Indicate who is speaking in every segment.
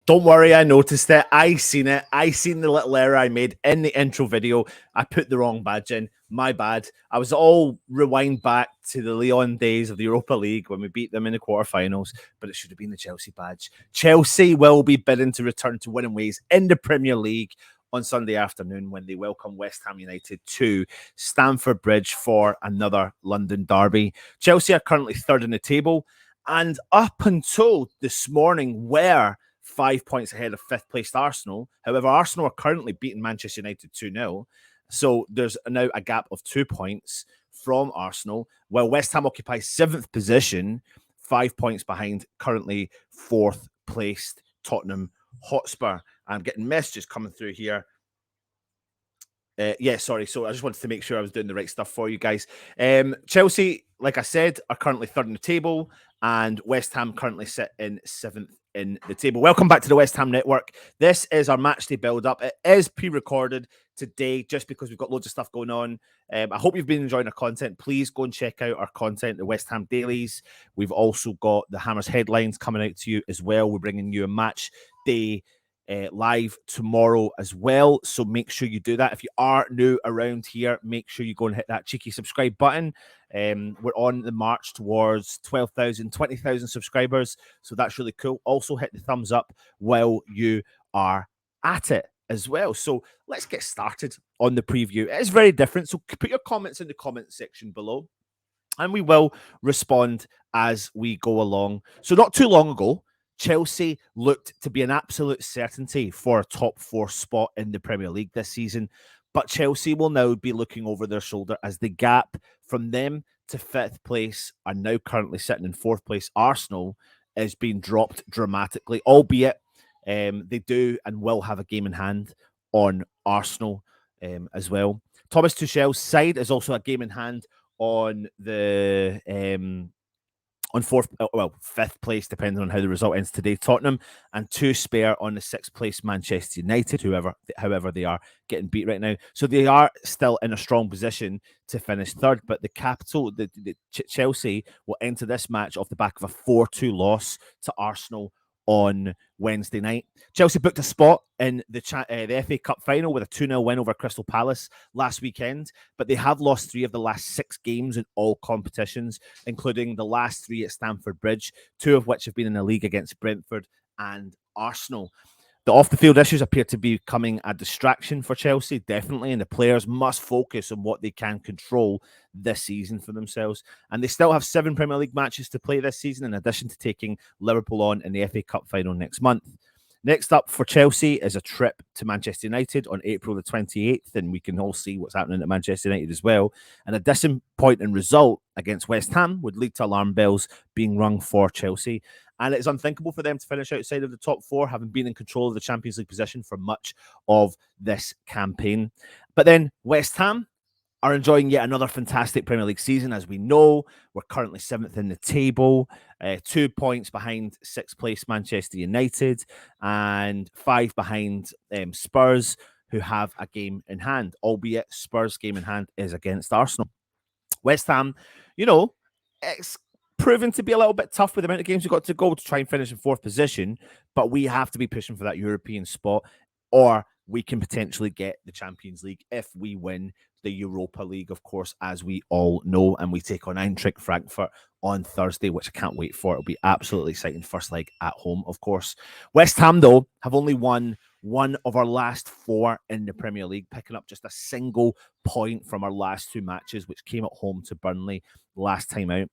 Speaker 1: Don't worry, I noticed it. I seen it. I seen the little error I made in the intro video. I put the wrong badge in. My bad. I was all rewind back to the Lyon days of the Europa League when we beat them in the quarterfinals, but it should have been the Chelsea badge. Chelsea will be bidding to return to winning ways in the Premier League on Sunday afternoon when they welcome West Ham United to Stamford Bridge for another London derby. Chelsea are currently third in the table, and up until this morning, were 5 points ahead of fifth placed Arsenal. However, Arsenal are currently beating Manchester United 2-0. So there's now a gap of 2 points from Arsenal, while West Ham occupies seventh position, 5 points behind currently fourth placed Tottenham Hotspur. I'm getting messages coming through here. Sorry. So I just wanted to make sure I was doing the right stuff for you guys. Chelsea, like I said, are currently third in the table, and West Ham currently sit in seventh in the table. Welcome back to the West Ham Network. This is our matchday build-up. It is pre-recorded today just because we've got loads of stuff going on. I hope you've been enjoying our content. Please go and check out our content, the West Ham Dailies. We've also got the Hammers headlines coming out to you as well. We're bringing you a match day live tomorrow as well, so make sure you do that. If you are new around here, make sure you go and hit that cheeky subscribe button. We're on the march towards 12,000, 20,000 subscribers, so that's really cool. Also hit the thumbs up while you are at it as well. So let's get started on the preview. It is very different, so put your comments in the comment section below and we will respond as we go along. So not too long ago, Chelsea looked to be an absolute certainty for a top four spot in the Premier League this season, but Chelsea will now be looking over their shoulder as the gap from them to fifth place are now currently sitting in fourth place. Arsenal is being dropped dramatically, albeit they do and will have a game in hand on Arsenal as well. Thomas Tuchel's side is also a game in hand on the fifth place, depending on how the result ends today, Tottenham, and two spare on the sixth place, Manchester United, however they are getting beat right now. So they are still in a strong position to finish third, but the Chelsea will enter this match off the back of a 4-2 loss to Arsenal on Wednesday night. Chelsea booked a spot in the FA Cup final with a 2-0 win over Crystal Palace last weekend, but they have lost 3 of the last 6 games in all competitions, including the last 3 at Stamford Bridge, 2 of which have been in the league against Brentford and Arsenal. The off-the-field issues appear to be becoming a distraction for Chelsea, definitely, and the players must focus on what they can control this season for themselves. And they still have 7 Premier League matches to play this season, in addition to taking Liverpool on in the FA Cup final next month. Next up for Chelsea is a trip to Manchester United on April the 28th, and we can all see what's happening at Manchester United as well. And a disappointing result against West Ham would lead to alarm bells being rung for Chelsea. And it's unthinkable for them to finish outside of the top 4, having been in control of the Champions League position for much of this campaign. But then West Ham are enjoying yet another fantastic Premier League season. As we know, we're currently 7th in the table, 2 points behind 6th place Manchester United, and 5 behind Spurs, who have a game in hand, albeit Spurs' game in hand is against Arsenal. West Ham, it's proven to be a little bit tough with the amount of games we've got to go to try and finish in 4th position, but we have to be pushing for that European spot, or we can potentially get the Champions League if we win the Europa League, of course, as we all know, and we take on Eintracht Frankfurt on Thursday, which I can't wait for. It'll be absolutely exciting. First leg at home, of course. West Ham, though, have only won 1 of our last 4 in the Premier League, picking up just a single point from our last 2 matches, which came at home to Burnley last time out.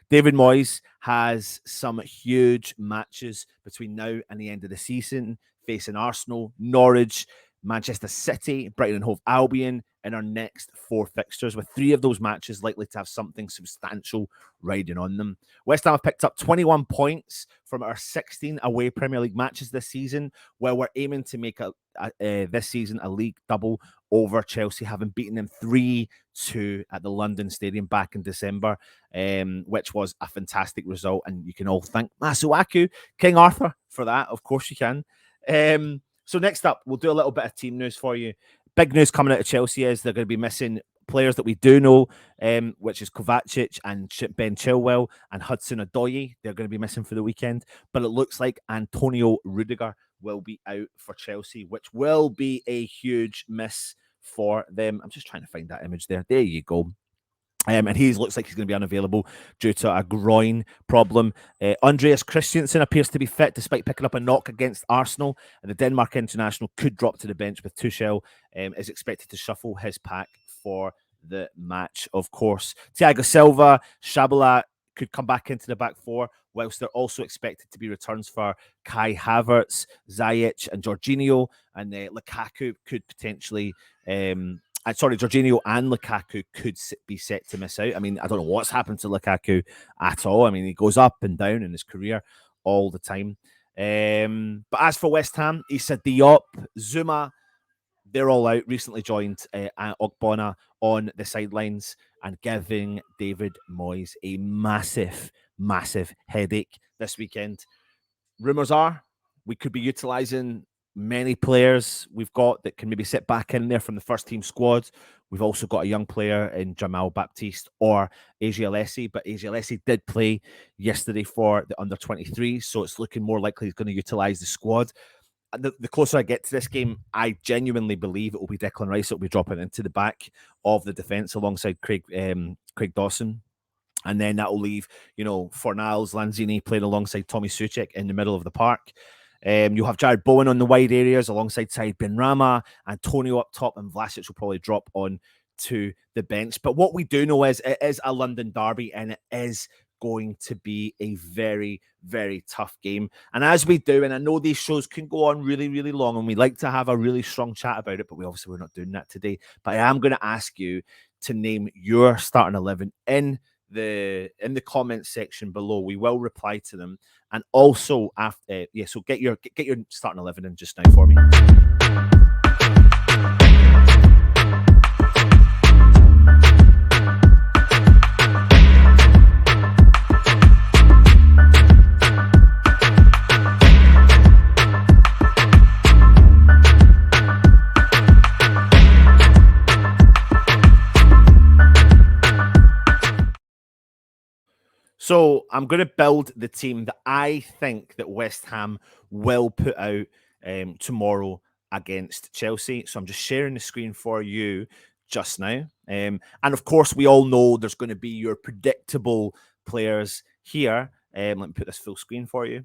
Speaker 1: David Moyes has some huge matches between now and the end of the season, facing Arsenal, Norwich, Manchester City, Brighton and Hove Albion, in our next 4 fixtures, with 3 of those matches likely to have something substantial riding on them. West Ham have picked up 21 points from our 16 away Premier League matches this season, where we're aiming to make this season a league double over Chelsea, having beaten them 3-2 at the London Stadium back in December, which was a fantastic result. And you can all thank Masuaku, King Arthur, for that. Of course you can. So next up, we'll do a little bit of team news for you. Big news coming out of Chelsea is they're going to be missing players that we do know, which is Kovacic and Ben Chilwell and Hudson-Odoi. They're going to be missing for the weekend. But it looks like Antonio Rudiger will be out for Chelsea, which will be a huge miss for them. I'm just trying to find that image there. There you go. And he looks like he's going to be unavailable due to a groin problem. Andreas Christensen appears to be fit despite picking up a knock against Arsenal. And the Denmark international could drop to the bench, with Tuchel is expected to shuffle his pack for the match, of course. Thiago Silva, Shabala could come back into the back four, whilst they're also expected to be returns for Kai Havertz, Ziyech and Jorginho. And Lukaku could potentially... Jorginho and Lukaku could be set to miss out. I mean, I don't know what's happened to Lukaku at all. I mean, he goes up and down in his career all the time. But as for West Ham, Issa Diop, Zuma, they're all out. Recently joined Ogbonna on the sidelines and giving David Moyes a massive, massive headache this weekend. Rumours are we could be utilising many players we've got that can maybe sit back in there from the first team squad. We've also got a young player in Jamal Baptiste or Asia-Lessie, but Asia-Lessie did play yesterday for the under-23, so it's looking more likely he's going to utilise the squad. The closer I get to this game, I genuinely believe it will be Declan Rice that will be dropping into the back of the defence alongside Craig Dawson. And then that will leave, Fornals, Lanzini playing alongside Tommy Soucek in the middle of the park. You'll have Jared Bowen on the wide areas alongside Said Benrahma, Antonio up top, and Vlasic will probably drop on to the bench. But what we do know is it is a London derby, and it is going to be a very, very tough game. And as we do, and I know these shows can go on really, really long, and we like to have a really strong chat about it, but we're not doing that today. But I am going to ask you to name your starting 11 in the comments section below. We will reply to them, and also after so get your starting 11 in just now for me. So I'm going to build the team that I think that West Ham will put out tomorrow against Chelsea. So I'm just sharing the screen for you just now. And of course, we all know there's going to be your predictable players here. Let me put this full screen for you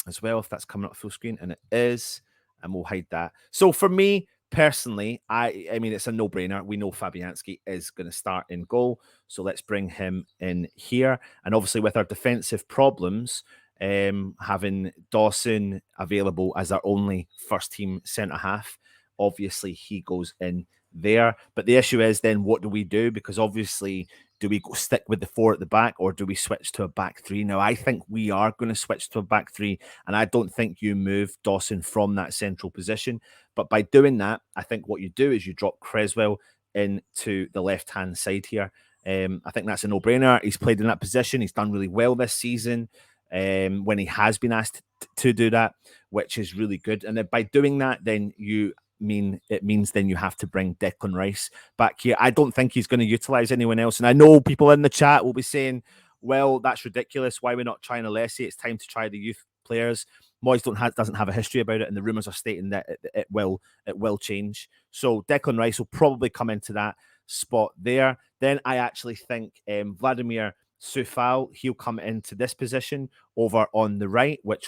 Speaker 1: as well, if that's coming up full screen. And it is. And we'll hide that. So for me, personally, I mean, it's a no-brainer. We know Fabianski is going to start in goal, so let's bring him in here. And obviously, with our defensive problems, having Dawson available as our only first-team centre-half, obviously he goes in there. But the issue is then, what do we do? Because obviously, do we go stick with the 4 at the back, or do we switch to a back 3? Now, I think we are going to switch to a back 3, and I don't think you move Dawson from that central position. But by doing that, I think what you do is you drop Creswell into the left-hand side here. I think that's a no-brainer. He's played in that position. He's done really well this season when he has been asked to do that, which is really good. And then by doing that, then it means then you have to bring Declan Rice back here. I don't think he's going to utilize anyone else. And I know people in the chat will be saying, well, that's ridiculous. Why are we not trying Alessi? It's time to try the youth players. Moyes doesn't have a history about it, and the rumours are stating that it will change. So Declan Rice will probably come into that spot there. Then I actually think Vladimir Soufal, he'll come into this position over on the right, which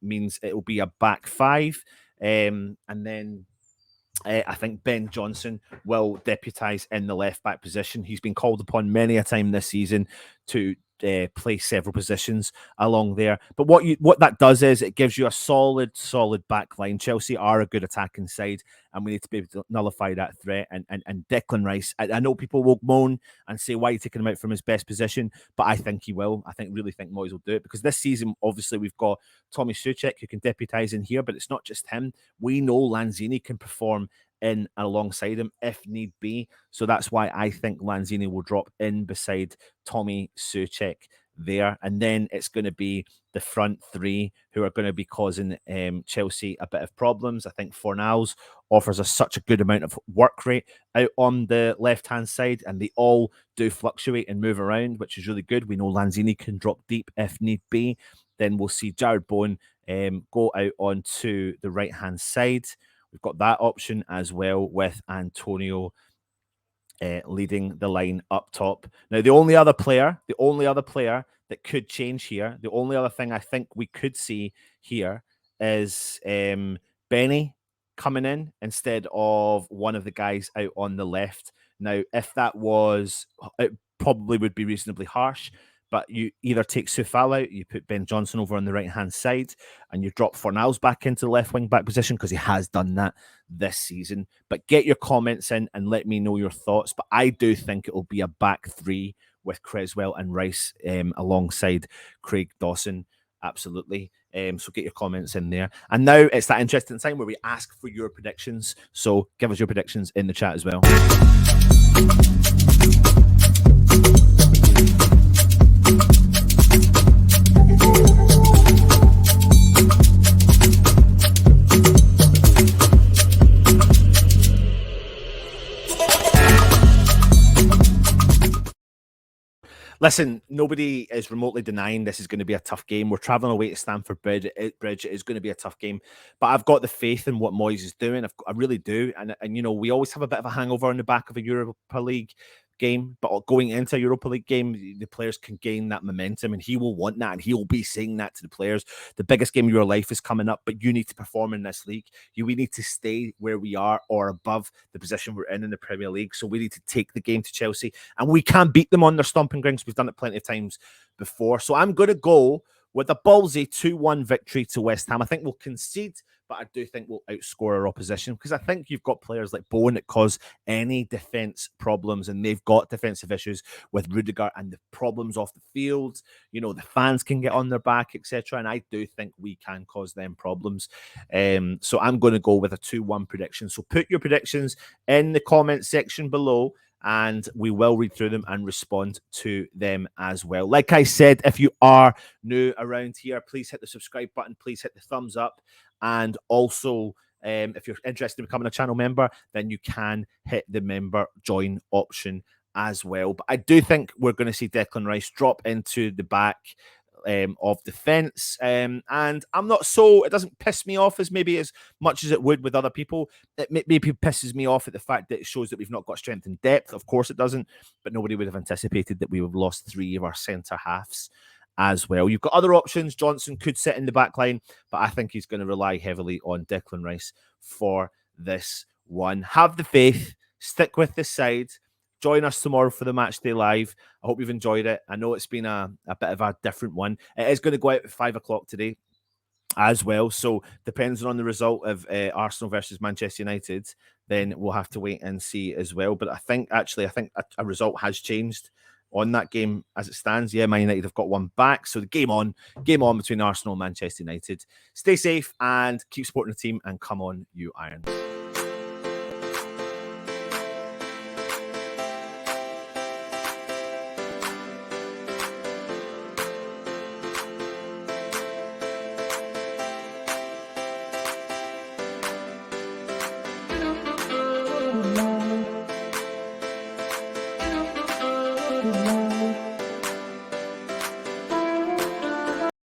Speaker 1: means it will be a back 5. And then I think Ben Johnson will deputise in the left back position. He's been called upon many a time this season to play several positions along there. But what that does is it gives you a solid back line. Chelsea are a good attacking side, and we need to be able to nullify that threat. And Declan Rice, I know people will moan and say, why are you taking him out from his best position? But I think he will. Really think Moyes will do it, because this season, obviously, we've got Tommy Soucek who can deputise in here, but it's not just him. We know Lanzini can perform in alongside him if need be. So that's why I think Lanzini will drop in beside Tommy Soucek there. And then it's going to be the front three who are going to be causing Chelsea a bit of problems. I think Fornals offers us such a good amount of work rate out on the left-hand side, and they all do fluctuate and move around, which is really good. We know Lanzini can drop deep if need be. Then we'll see Jared Bowen go out onto the right-hand side. We've got that option as well with Antonio leading the line up top. Now, the only other player that could change here, the only other thing I think we could see here is Benny coming in instead of one of the guys out on the left. Now, if that was, it probably would be reasonably harsh, but you either take Soufal out, you put Ben Johnson over on the right-hand side, and you drop Fornals back into the left wing-back position, because he has done that this season. But get your comments in and let me know your thoughts. But I do think it will be a back three with Creswell and Rice alongside Craig Dawson. Absolutely. So get your comments in there. And now it's that interesting time where we ask for your predictions. So give us your predictions in the chat as well. Listen, nobody is remotely denying this is going to be a tough game. We're traveling away to Stamford Bridge. It is going to be a tough game, but I've got the faith in what Moyes is doing. I really do. And you know, we always have a bit of a hangover on the back of a Europa League game, but going into a Europa League game, the players can gain that momentum, and he will want that, and he will be saying that to the players. The biggest game of your life is coming up, but you need to perform in this league. We need to stay where we are or above the position we're in the Premier League. So we need to take the game to Chelsea, and we can beat them on their stomping grounds. We've done it plenty of times before. So I'm going to go with a ballsy 2-1 victory to West Ham. I think we'll concede, but I do think we'll outscore our opposition, because I think you've got players like Bowen that cause any defense problems, and they've got defensive issues with Rudiger and the problems off the field. You know, the fans can get on their back, etc. And I do think we can cause them problems. So I'm going to go with a 2-1 prediction. So put your predictions in the comment section below, and we will read through them and respond to them as well. Like I said, if you are new around here, please hit the subscribe button. Please hit the thumbs up. And also, if you're interested in becoming a channel member, then you can hit the member join option as well. But I do think we're going to see Declan Rice drop into the back of defense. And I'm not it doesn't piss me off as much as it would with other people. It maybe pisses me off at the fact that it shows that we've not got strength and depth. Of course it doesn't, but nobody would have anticipated that we would have lost 3 of our centre halves as well. You've got other options. Johnson could sit in the back line, but I think he's going to rely heavily on Declan Rice for this one. Have the faith, stick with the side. Join us tomorrow for the Matchday Live. I hope you've enjoyed it. I know it's been a bit of a different one. It is going to go out at 5 o'clock today as well. So depends on the result of Arsenal versus Manchester United, then we'll have to wait and see as well. But I think a result has changed on that game as it stands. Yeah, Man United have got one back. So the game on between Arsenal and Manchester United. Stay safe and keep supporting the team, and come on, you Irons.